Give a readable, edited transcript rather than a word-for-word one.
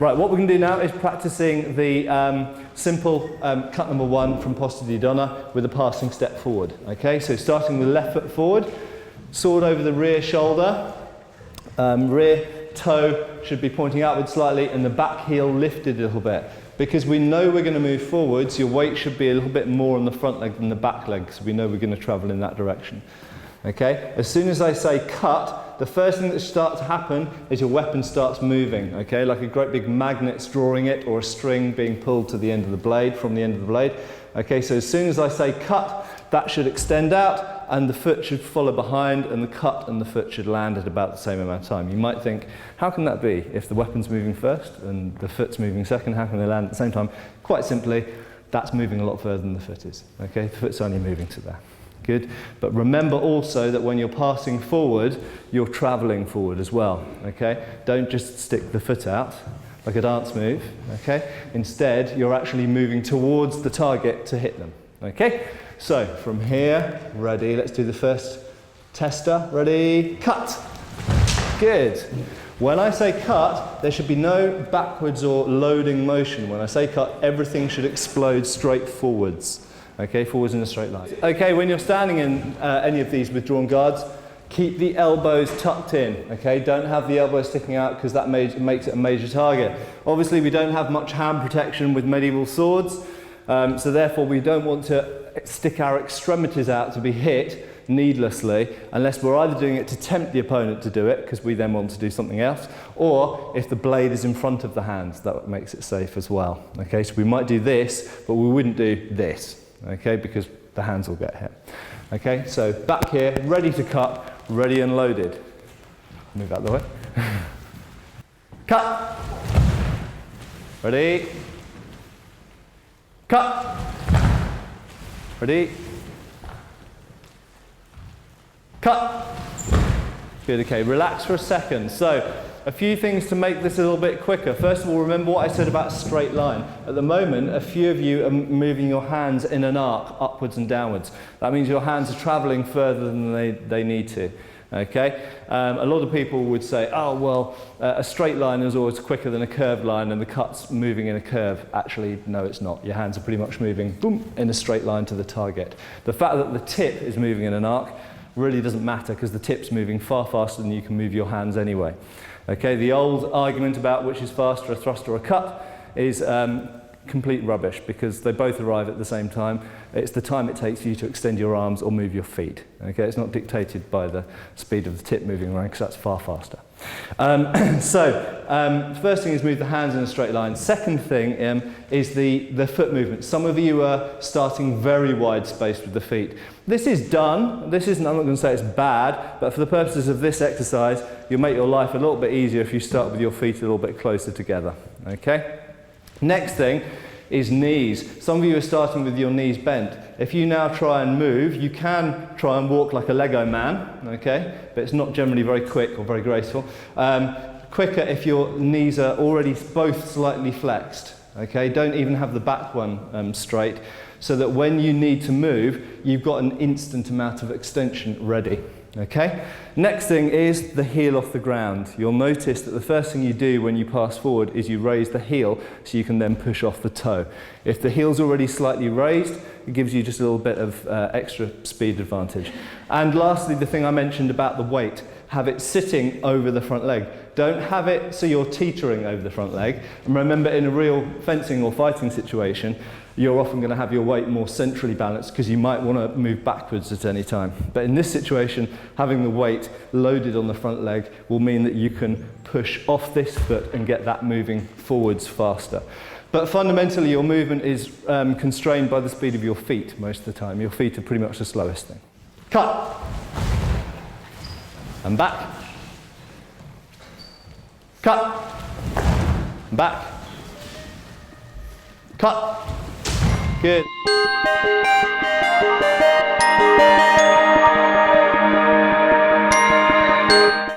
Right, what we're going to do now is practicing the simple cut number 1 from Posta di donna with a passing step forward. Okay, so starting with left foot forward, sword over the rear shoulder, rear toe should be pointing outward slightly and the back heel lifted a little bit. Because we know we're going to move forwards, your weight should be a little bit more on the front leg than the back leg, so we know we're going to travel in that direction. Okay? As soon as I say cut, the first thing that starts to happen is your weapon starts moving, okay? Like a great big magnet's drawing it, or a string being pulled to the end of the blade, from the end of the blade. Okay, so as soon as I say cut, that should extend out, and the foot should follow behind, and the cut and the foot should land at about the same amount of time. You might think, how can that be? If the weapon's moving first and the foot's moving second, how can they land at the same time? Quite simply, that's moving a lot further than the foot is. Okay, the foot's only moving to there. Good. But remember also that when you're passing forward, you're travelling forward as well. Okay, don't just stick the foot out like a dance move. Okay, instead you're actually moving towards the target to hit them. Okay. So, from here, ready, let's do the first tester. Ready, cut. Good. When I say cut, there should be no backwards or loading motion. When I say cut, everything should explode straight forwards. Okay, forwards in a straight line. Okay, when you're standing in any of these withdrawn guards, keep the elbows tucked in. Okay, don't have the elbows sticking out because that makes it a major target. Obviously, we don't have much hand protection with medieval swords, so therefore we don't want to stick our extremities out to be hit needlessly, unless we're either doing it to tempt the opponent to do it, because we then want to do something else, or if the blade is in front of the hands, that makes it safe as well. Okay, so we might do this, but we wouldn't do this, okay, because the hands will get hit. Okay, so back here, ready to cut, ready and loaded. Move out of the way. Cut. Ready. Cut. Ready? Cut! Good, okay, relax for a second. So, a few things to make this a little bit quicker. First of all, remember what I said about a straight line. At the moment, a few of you are moving your hands in an arc, upwards and downwards. That means your hands are travelling further than they need to. Okay? A lot of people would say, oh, well, a straight line is always quicker than a curved line and the cut's moving in a curve. Actually, no, it's not. Your hands are pretty much moving, boom, in a straight line to the target. The fact that the tip is moving in an arc really doesn't matter because the tip's moving far faster than you can move your hands anyway. Okay? The old argument about which is faster, a thrust or a cut, is complete rubbish because they both arrive at the same time. It's the time it takes for you to extend your arms or move your feet. Okay, it's not dictated by the speed of the tip moving around because that's far faster. First thing is move the hands in a straight line. Second thing is the foot movement. Some of you are starting very wide spaced with the feet. This is done. This isn't, I'm not going to say it's bad, but for the purposes of this exercise, you'll make your life a little bit easier if you start with your feet a little bit closer together. Okay? Next thing is knees. Some of you are starting with your knees bent. If you now try and move, you can try and walk like a Lego man, okay? But it's not generally very quick or very graceful. Quicker if your knees are already both slightly flexed, okay? Don't even have the back one straight, so that when you need to move, you've got an instant amount of extension ready. Okay? Next thing is the heel off the ground. You'll notice that the first thing you do when you pass forward is you raise the heel so you can then push off the toe. If the heel's already slightly raised, it gives you just a little bit of extra speed advantage. And lastly, the thing I mentioned about the weight. Have it sitting over the front leg. Don't have it so you're teetering over the front leg. And remember, in a real fencing or fighting situation, you're often going to have your weight more centrally balanced because you might want to move backwards at any time. But in this situation, having the weight loaded on the front leg will mean that you can push off this foot and get that moving forwards faster. But fundamentally, your movement is constrained by the speed of your feet most of the time. Your feet are pretty much the slowest thing. Cut! And back. Cut. And back. Cut. Good.